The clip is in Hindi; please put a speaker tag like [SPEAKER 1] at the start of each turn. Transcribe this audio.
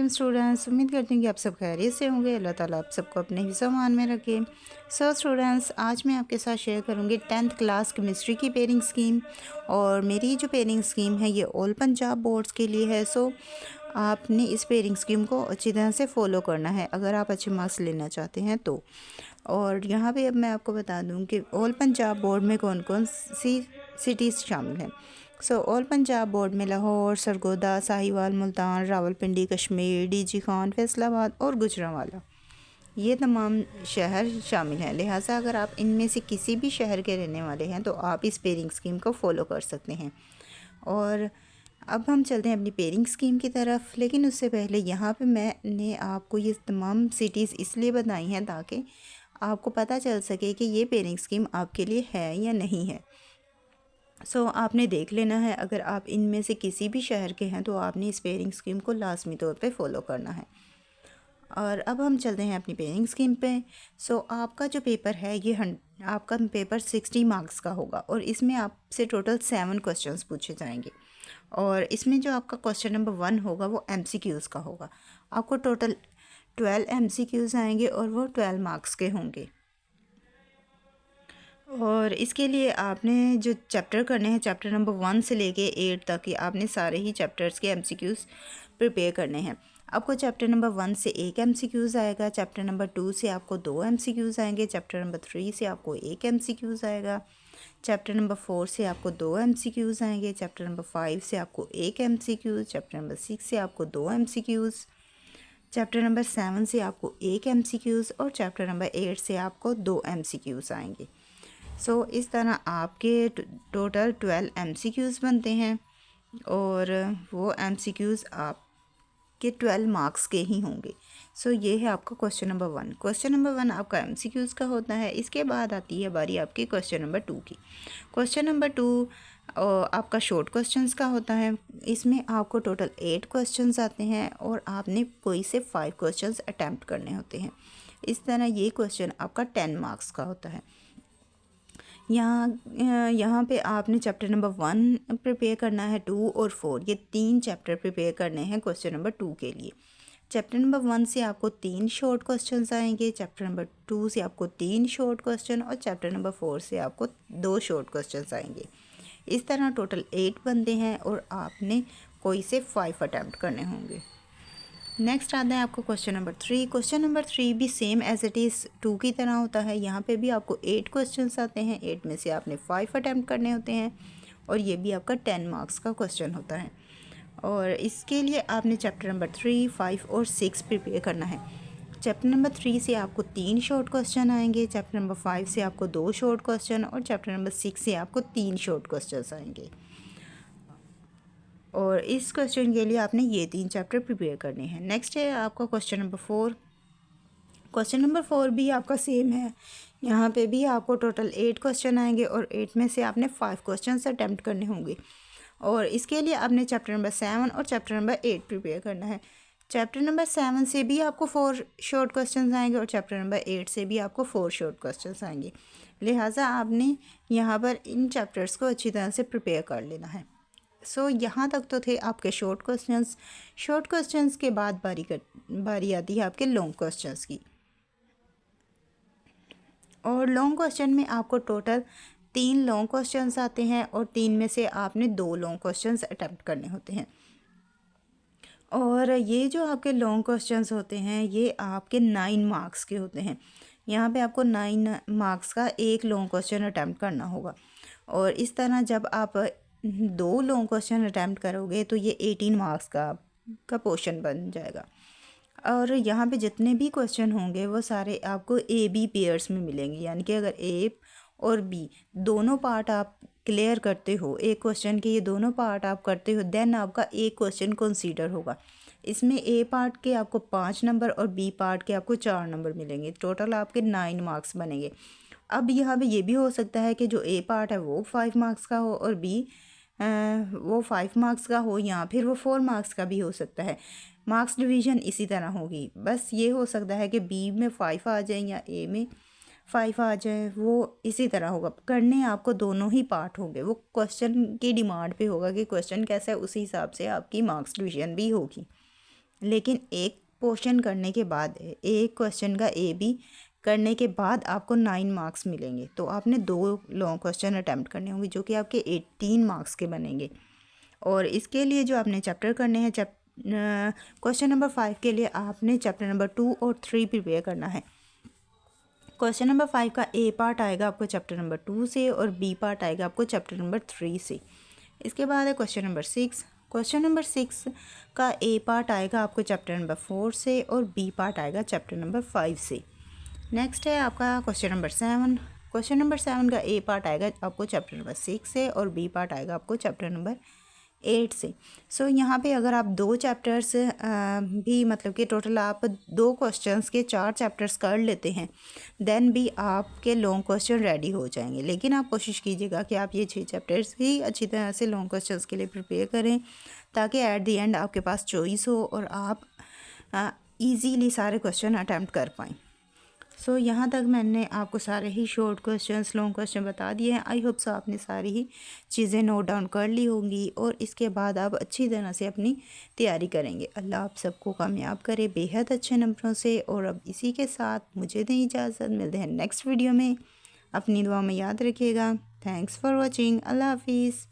[SPEAKER 1] स्टूडेंट्स, उम्मीद करती हूँ कि आप सब खैरियत से होंगे। अल्लाह ताला आप सबको अपने हिफ्ज़-ओ-अमान में रखे। स्टूडेंट्स, आज मैं आपके साथ शेयर करूँगी 10th क्लास केमिस्ट्री की पेयरिंग स्कीम। और मेरी जो पेयरिंग स्कीम है ये ऑल पंजाब बोर्ड्स के लिए है। आपने इस पेयरिंग स्कीम को अच्छी तरह से फॉलो करना है अगर आप अच्छे मार्क्स लेना चाहते हैं तो। और यहाँ पे अब मैं आपको बता दूँ कि ऑल पंजाब बोर्ड में कौन कौन सी सिटीज़ शामिल हैं। ऑल पंजाब बोर्ड में लाहौर, सरगोदा, साहिवाल, मुल्तान, रावलपिंडी, कश्मीर, डीजी खान, फैसलाबाद और गुजरांवाला, ये तमाम शहर शामिल हैं। लिहाजा अगर आप इनमें से किसी भी शहर के रहने वाले हैं तो आप इस पेयरिंग स्कीम को फॉलो कर सकते हैं। और अब हम चलते हैं अपनी पेयरिंग स्कीम की तरफ। लेकिन उससे पहले यहाँ पे मैंने आपको ये तमाम सिटीज़ इसलिए बताई हैं ताकि आपको पता चल सके कि ये पेयरिंग स्कीम आपके लिए है या नहीं है। आपने देख लेना है, अगर आप इनमें से किसी भी शहर के हैं तो आपने इस पेयरिंग स्कीम को लाजमी तौर पे फॉलो करना है। और अब हम चलते हैं अपनी पेयरिंग स्कीम पे। आपका जो पेपर है ये आपका पेपर 60 मार्क्स का होगा और इसमें आपसे टोटल 7 क्वेश्चंस पूछे जाएंगे। और इसमें जो आपका क्वेश्चन नंबर 1 होगा वो MCQs का होगा। आपको टोटल 12 MCQs आएंगे और वो 12 मार्क्स के होंगे। और इसके लिए आपने जो चैप्टर करने हैं, चैप्टर नंबर 1 से लेके 8 तक ही आपने सारे ही चैप्टर्स के MCQs प्रिपेयर करने हैं। आपको चैप्टर नंबर 1 से 1 MCQs आएगा, चैप्टर नंबर 2 से आपको 2 MCQs आएंगे, चैप्टर नंबर 3 से आपको 1 MCQs आएगा, चैप्टर नंबर 4 से आपको 2 MCQs आएंगे, चैप्टर नंबर 5 से आपको 1 MCQ, चैप्टर नंबर 6 से आपको 2 MCQs, चैप्टर नंबर 7 से आपको 1 MCQs और चैप्टर नंबर 8 से आपको 2 MCQs आएंगे। इस तरह आपके टोटल 12 MCQs बनते हैं और वो MCQs आपके 12 मार्क्स के ही होंगे। ये है आपका क्वेश्चन नंबर 1। क्वेश्चन नंबर 1 आपका MCQs का होता है। इसके बाद आती है बारी आपकी क्वेश्चन नंबर 2 की। क्वेश्चन नंबर 2 आपका शॉर्ट क्वेश्चंस का होता है। इसमें आपको टोटल 8 क्वेश्चंस आते हैं और आपने कोई से 5 क्वेश्चंस अटैम्प्ट करने होते हैं। इस तरह ये क्वेश्चन आपका 10 मार्क्स का होता है। यहाँ पे आपने चैप्टर नंबर 1 प्रिपेयर करना है, 2 और 4, ये 3 चैप्टर प्रिपेयर करने हैं क्वेश्चन नंबर 2 के लिए। चैप्टर नंबर 1 से आपको 3 शॉर्ट क्वेश्चंस आएंगे, चैप्टर नंबर 2 से आपको 3 शॉर्ट क्वेश्चन और चैप्टर नंबर 4 से आपको 2 शॉर्ट क्वेश्चंस आएंगे। इस तरह टोटल 8 बनते हैं और आपने कोई से 5 अटैम्प्ट करने होंगे। नेक्स्ट आता है आपको क्वेश्चन नंबर 3। क्वेश्चन नंबर 3 भी सेम एज इट इज़ 2 की तरह होता है। यहाँ पे भी आपको 8 क्वेश्चंस आते हैं, 8 में से आपने 5 अटैम्प्ट करने होते हैं और ये भी आपका 10 मार्क्स का क्वेश्चन होता है। और इसके लिए आपने चैप्टर नंबर 3, 5 और 6 प्रिपेयर करना है। चैप्टर नंबर 3 से आपको 3 शॉर्ट क्वेश्चन आएंगे, चैप्टर नंबर 5 से आपको 2 शॉर्ट क्वेश्चन और चैप्टर नंबर 6 से आपको 3 शॉर्ट क्वेश्चन आएंगे। और इस क्वेश्चन के लिए आपने ये 3 चैप्टर प्रिपेयर करने हैं। नेक्स्ट है आपका क्वेश्चन नंबर 4। क्वेश्चन नंबर 4 भी आपका सेम है। यहाँ पे भी आपको टोटल 8 क्वेश्चन आएंगे और 8 में से आपने 5 क्वेश्चन अटैम्प्ट करने होंगे। और इसके लिए आपने चैप्टर नंबर 7 और चैप्टर नंबर 8 प्रिपेयर करना है। चैप्टर नंबर 7 से भी आपको 4 शॉर्ट क्वेश्चन आएंगे और चैप्टर नंबर 8 से भी आपको 4 शॉर्ट क्वेश्चन आएंगे। लिहाजा आपने यहाँ पर इन चैप्टर्स को अच्छी तरह से प्रिपेयर कर लेना है। यहाँ तक तो थे आपके शॉर्ट क्वेश्चंस। शॉर्ट क्वेश्चंस के बाद बारी आती है आपके लॉन्ग क्वेश्चंस की। और लॉन्ग क्वेश्चन में आपको टोटल 3 लॉन्ग क्वेश्चंस आते हैं और 3 में से आपने 2 लॉन्ग क्वेश्चंस अटैम्प्ट करने होते हैं। और ये जो आपके लॉन्ग क्वेश्चंस होते हैं ये आपके 9 मार्क्स के होते हैं। यहाँ पे आपको 9 मार्क्स का एक लॉन्ग क्वेश्चन अटैम्प्ट करना होगा। और इस तरह जब आप 2 लॉन्ग क्वेश्चन अटैम्प्ट करोगे तो ये 18 मार्क्स का पोर्शन बन जाएगा। और यहाँ पे जितने भी क्वेश्चन होंगे वो सारे आपको AB पेयर्स में मिलेंगे, यानी कि अगर A और B दोनों पार्ट आप क्लियर करते हो, एक क्वेश्चन के ये दोनों पार्ट आप करते हो, देन आपका एक क्वेश्चन कंसीडर होगा। इसमें A पार्ट के आपको 5 नंबर और B पार्ट के आपको 4 नंबर मिलेंगे। टोटल आपके 9 मार्क्स बनेंगे। अब यहाँ पे ये भी हो सकता है कि जो A पार्ट है वो 5 मार्क्स का हो और B वो 5 मार्क्स का हो, या फिर वो 4 मार्क्स का भी हो सकता है। मार्क्स डिवीज़न इसी तरह होगी। बस ये हो सकता है कि B में 5 आ जाए या A में 5 आ जाए, वो इसी तरह होगा। करने आपको दोनों ही पार्ट होंगे, वो क्वेश्चन की डिमांड पे होगा कि क्वेश्चन कैसा है, उसी हिसाब से आपकी मार्क्स डिवीज़न भी होगी। लेकिन एक पोर्शन करने के बाद, एक क्वेश्चन का ए बी करने के बाद आपको 9 मार्क्स मिलेंगे। तो आपने 2 लॉन्ग क्वेश्चन अटैम्प्ट करने होंगे जो कि आपके 18 मार्क्स के बनेंगे। और इसके लिए जो आपने चैप्टर करने हैं, क्वेश्चन नंबर 5 के लिए आपने चैप्टर नंबर 2 और 3 प्रिपेयर करना है। क्वेश्चन नंबर 5 का ए पार्ट आएगा आपको चैप्टर नंबर 2 से और बी पार्ट आएगा आपको चैप्टर नंबर 3 से। इसके बाद है क्वेश्चन नंबर 6। क्वेश्चन नंबर 6 का ए पार्ट आएगा आपको चैप्टर नंबर 4 से और बी पार्ट आएगा चैप्टर नंबर 5 से। नेक्स्ट है आपका क्वेश्चन नंबर 7। क्वेश्चन नंबर 7 का ए पार्ट आएगा आपको चैप्टर नंबर 6 से और बी पार्ट आएगा आपको चैप्टर नंबर 8 से। सो यहाँ पे अगर आप 2 चैप्टर्स भी मतलब कि टोटल आप 2 क्वेश्चंस के 4 चैप्टर्स कर लेते हैं, देन भी आपके लॉन्ग क्वेश्चन रेडी हो जाएंगे। लेकिन आप कोशिश कीजिएगा कि आप ये 6 चैप्टर्स ही अच्छी तरह से लॉन्ग क्वेश्चंस के लिए प्रिपेयर करें, ताकि एट द एंड आपके पास चॉइस हो और आप ईजीली सारे क्वेश्चन अटैम्प्ट कर पाएँ। सो यहाँ तक मैंने आपको सारे ही शॉर्ट क्वेश्चंस, लॉन्ग क्वेश्चन बता दिए हैं। आई होप सो आपने सारी ही चीज़ें नोट डाउन कर ली होंगी और इसके बाद आप अच्छी तरह से अपनी तैयारी करेंगे। अल्लाह आप सबको कामयाब करे बेहद अच्छे नंबरों से। और अब इसी के साथ मुझे दें इजाज़त, मिलते हैं नेक्स्ट वीडियो में। अपनी दुआ में याद रखिएगा। Thanks for watching. अल्लाह हाफिज़।